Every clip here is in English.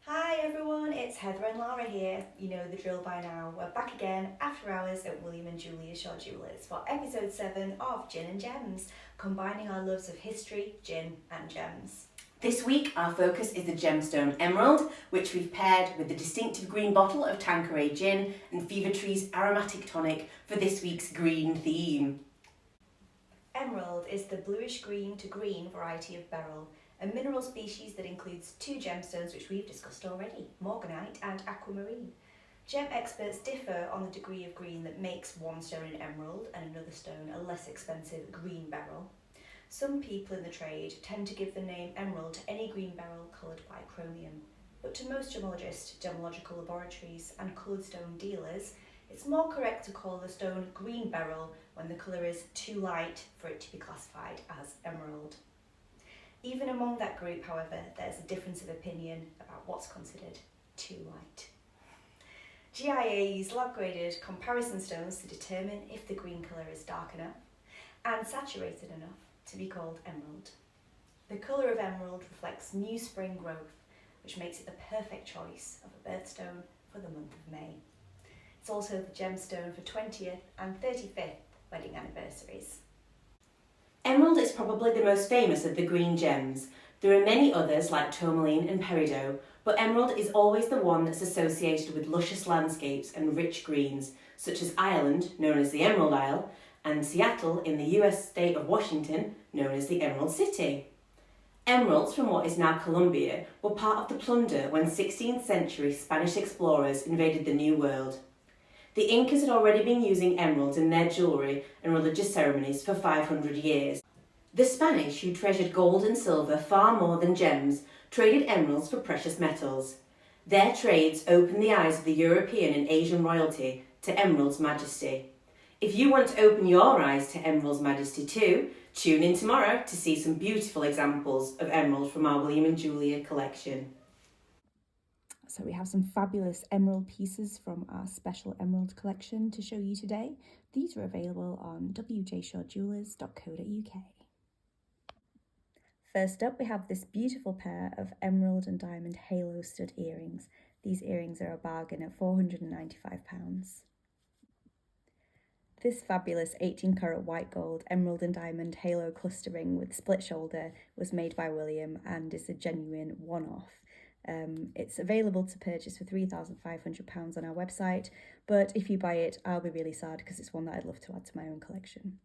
Hi everyone, it's Heather and Lara here. You know the drill by now. We're back again after hours at William and Julia Shaw Jewellers for episode 7 of Gin and Gems, combining our loves of history, gin and gems. This week our focus is the gemstone emerald, which we've paired with the distinctive green bottle of Tanqueray gin and Fever Tree's Aromatic Tonic for this week's green theme. Emerald is the bluish green to green variety of beryl, a mineral species that includes 2 gemstones which we've discussed already, morganite and aquamarine. Gem experts differ on the degree of green that makes one stone an emerald and another stone a less expensive green beryl. Some people in the trade tend to give the name emerald to any green beryl coloured by chromium, but to most gemologists, gemological laboratories and coloured stone dealers, it's more correct to call the stone green beryl when the colour is too light for it to be classified as emerald. Even among that group, however, there's a difference of opinion about what's considered too light. GIA use lab-graded comparison stones to determine if the green colour is dark enough and saturated enough to be called emerald. The colour of emerald reflects new spring growth, which makes it the perfect choice of a birthstone for the month of May. It's also the gemstone for 20th and 35th wedding anniversaries. Emerald is probably the most famous of the green gems. There are many others like tourmaline and peridot, but emerald is always the one that's associated with luscious landscapes and rich greens, such as Ireland, known as the Emerald Isle, and Seattle in the US state of Washington, known as the Emerald City. Emeralds from what is now Colombia were part of the plunder when 16th century Spanish explorers invaded the New World. The Incas had already been using emeralds in their jewellery and religious ceremonies for 500 years. The Spanish, who treasured gold and silver far more than gems, traded emeralds for precious metals. Their trades opened the eyes of the European and Asian royalty to emerald's majesty. If you want to open your eyes to emerald's majesty too, tune in tomorrow to see some beautiful examples of emerald from our William and Julia collection. So we have some fabulous emerald pieces from our special emerald collection to show you today. These are available on wjshawjewellers.co.uk. First up, we have this beautiful pair of emerald and diamond halo stud earrings. These earrings are a bargain at £495. This fabulous 18 karat white gold emerald and diamond halo cluster ring with split shoulder was made by William and is a genuine one-off. It's available to purchase for £3,500 on our website, but if you buy it, I'll be really sad because it's one that I'd love to add to my own collection.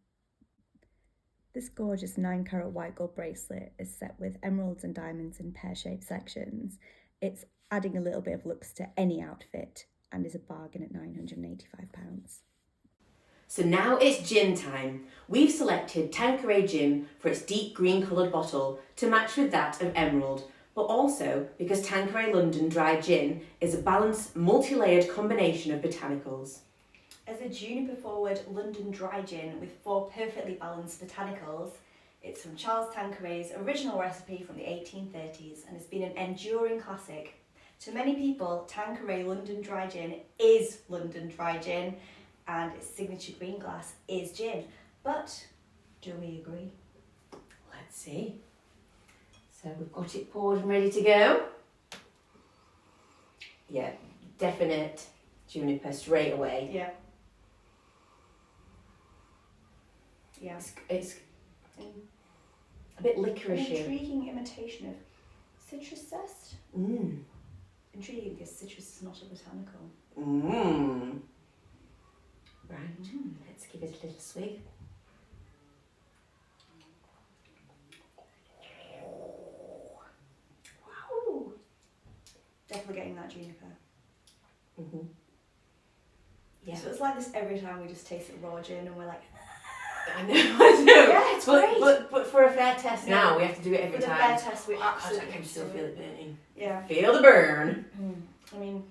This gorgeous 9 karat white gold bracelet is set with emeralds and diamonds in pear-shaped sections. It's adding a little bit of looks to any outfit and is a bargain at £985. So now it's gin time. We've selected Tanqueray gin for its deep green coloured bottle to match with that of emerald, but also because Tanqueray London Dry Gin is a balanced, multi-layered combination of botanicals. As a juniper-forward London dry gin with 4 perfectly balanced botanicals, it's from Charles Tanqueray's original recipe from the 1830s and has been an enduring classic. To many people, Tanqueray London Dry Gin is London Dry Gin, and its signature green glass is gin. But do we agree? Let's see. So we've got it poured and ready to go. Yeah, definite juniper straight away. Yeah. Yeah. It's a bit An licoricey. intriguing imitation of citrus zest. Intriguing because citrus is not a botanical. Right, let's give it a little swig. Wow. Definitely getting that juniper. Yeah. So it's like this every time we just taste it raw gin and we're like, I know. yeah, it's great. But for a fair test now, we have to do it every For the time. fair test, we God, absolutely I can still feel it burning. Yeah. Feel the burn. I mean,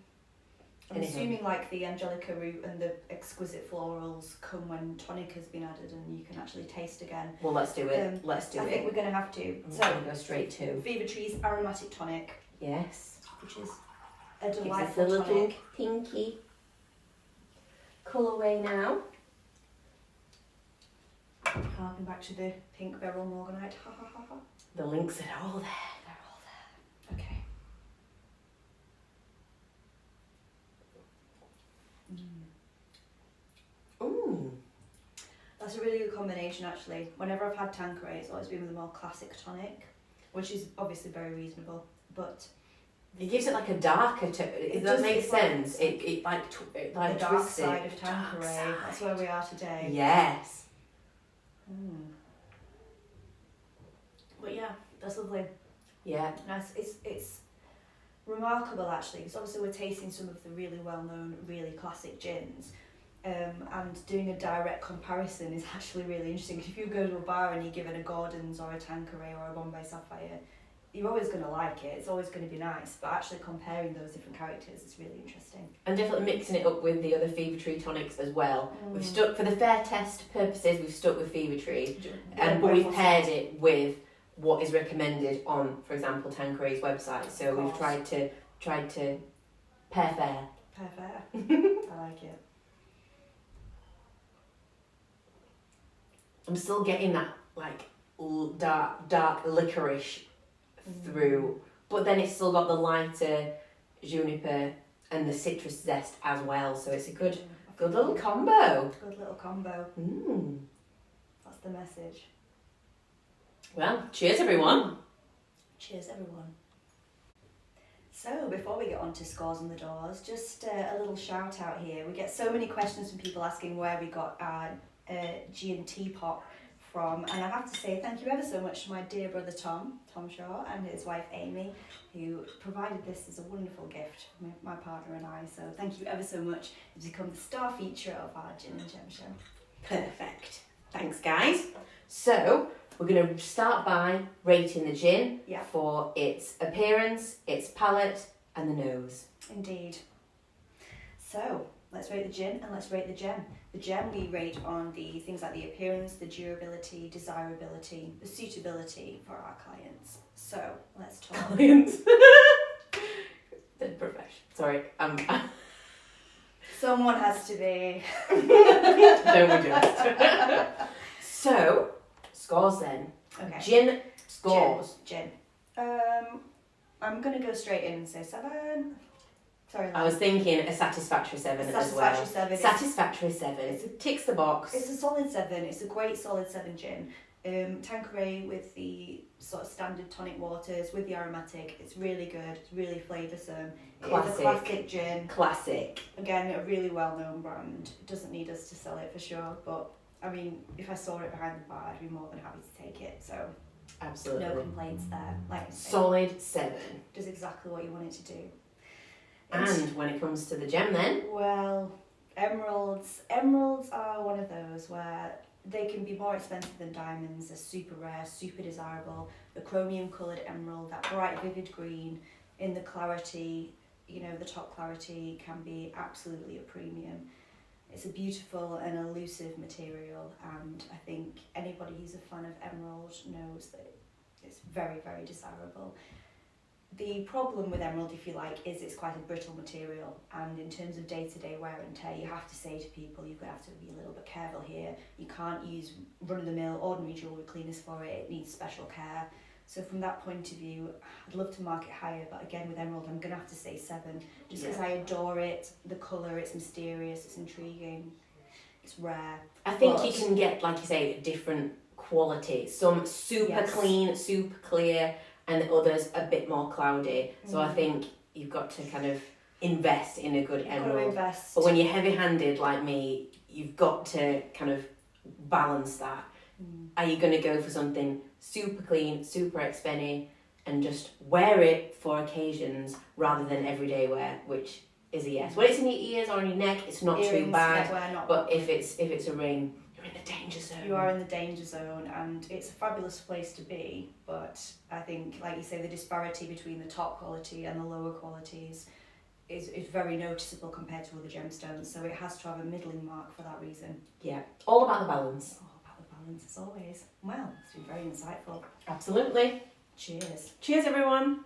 I'm Anyhow. assuming like the angelica root and the exquisite florals come when tonic has been added and you can actually taste again. Well, let's do it. I I think we're going to have to. I'm So, going to go straight to. Fever Tree's Aromatic Tonic, Yes. which is a Gives us a delightful little tonic. pinky colourway now. Harking back to the pink beryl morganite. Ha ha ha ha. The links are all there. They're all there. Okay. Ooh. That's a really good combination, actually. Whenever I've had Tanqueray, it's always been with a more classic tonic, which is obviously very reasonable, but it gives it like a darker tone. Does that make sense? It like the dark twists side it. of Tanqueray. That's where we are today. Yes. But yeah, that's lovely. Yeah. Nice. It's remarkable, actually, because obviously we're tasting some of the really well-known, really classic gins. And doing a direct comparison is actually really interesting. If you go to a bar and you're given a Gordon's or a Tanqueray or a Bombay Sapphire, you're always going to like it. It's always going to be nice. But actually comparing those different characters is really interesting. And definitely mixing it up with the other Fever Tree tonics as well. We've stuck, for the fair test purposes, we've stuck with Fever Tree. But we've paired it with what is recommended on, for example, Tanqueray's website. So we've tried to pair fair. Pair fair. I like it. I'm still getting that like dark licorice through, but then it's still got the lighter juniper and the citrus zest as well. So it's a good little combo. Good little combo. That's the message. Well, cheers everyone. Cheers everyone. So before we get on to scores on the doors, just a little shout out here. We get so many questions from people asking where we got our G&T pot from, and I have to say thank you ever so much to my dear brother Tom Shaw, and his wife Amy, who provided this as a wonderful gift for my partner and I. So thank you ever so much. It's become the star feature of our Gin and Gem show. Perfect. Thanks guys. So we're going to start by rating the gin for its appearance, its palate and the nose. Indeed. So let's rate the gin and let's rate the gem. The gem we rate on the things like the appearance, the durability, desirability, the suitability for our clients. So let's talk. Clients. The profession. Sorry. Someone has to be. Don't we just? So, scores then. Okay. Gin scores. Gin. I'm going to go straight in and say 7. Sorry, I was thinking a satisfactory 7 as well. Satisfactory 7. It ticks the box. It's a solid 7. It's a great solid 7 gin. Tanqueray with the sort of standard tonic waters with the aromatic. It's really good. It's really flavoursome. Classic. It's a classic gin. Classic. Again, a really well-known brand. It doesn't need us to sell it for sure, but I mean, if I saw it behind the bar, I'd be more than happy to take it. So absolutely no complaints there. Like I say, solid 7. Does exactly what you want it to do. And when it comes to the gem then? Well, emeralds are one of those where they can be more expensive than diamonds. They're super rare, super desirable. The chromium coloured emerald, that bright vivid green in the clarity, the top clarity can be absolutely a premium. It's a beautiful and elusive material, and I think anybody who's a fan of emerald knows that it's very, very desirable. The problem with emerald, if you like, is it's quite a brittle material, and in terms of day-to-day wear and tear, you have to say to people, you're going to have to be a little bit careful here. You can't use run-of-the-mill ordinary jewellery cleaners for it. It needs special care. So from that point of view, I'd love to mark it higher, but again with emerald, I'm going to have to say 7, just because I adore it. The colour, it's mysterious, it's intriguing, it's rare. I think you can get, like you say, different quality. Some super clean, super clear, and the others a bit more cloudy. So I think you've got to kind of invest in a good emerald. But when you're heavy-handed like me, you've got to kind of balance that. Are you going to go for something super clean, super expenny, and just wear it for occasions rather than everyday wear, which is a yes. When it's in your ears or on your neck, it's not too bad. But if it's a ring, you're in the danger zone. You are in the danger zone, and it's a fabulous place to be. But I think, like you say, the disparity between the top quality and the lower qualities is very noticeable compared to other gemstones. So it has to have a middling mark for that reason. Yeah, all about the balance. As always. Well, it's been very insightful. Absolutely. Cheers. Cheers, everyone.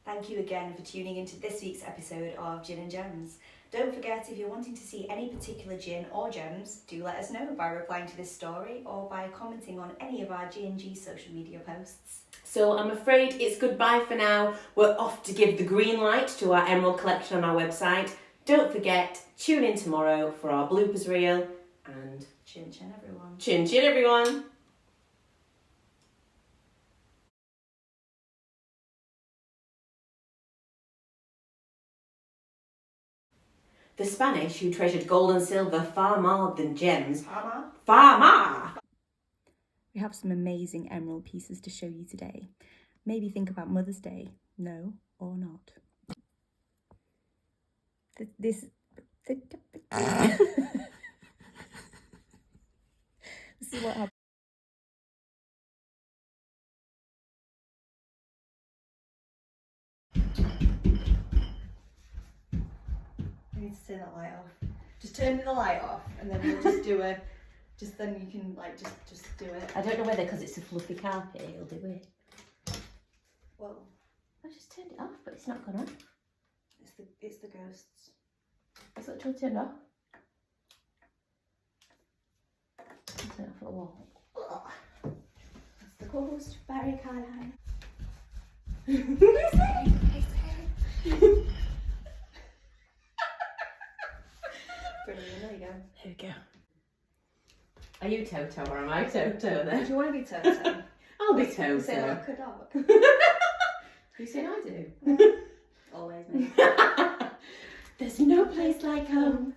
Thank you again for tuning into this week's episode of Gin and Gems. Don't forget, if you're wanting to see any particular gin or gems, do let us know by replying to this story or by commenting on any of our G&G social media posts. So I'm afraid it's goodbye for now. We're off to give the green light to our emerald collection on our website. Don't forget, tune in tomorrow for our bloopers reel, and Chin chin, everyone. chin chin everyone. The Spanish, who treasured gold and silver far more than gems, far more. We have some amazing emerald pieces to show you today. Maybe think about Mother's Day. No or not. This is what happened. I need to turn that light off. Just turn the light off, and then we'll just do a. Just then you can like just do it. I don't know whether because it's a fluffy carpet it'll do it. Whoa! I just turned it off, but it's not gone off. It's the ghosts. It's literally turned off. I'll turn it off at the wall. That's the ghost, Barry Callahan. Brilliant, there you go. There we go. Are you Toto or am I Toto then? Do you want to be Toto? I'll be You say Toto. like a dog. You say I do? Always me. There's no place like home.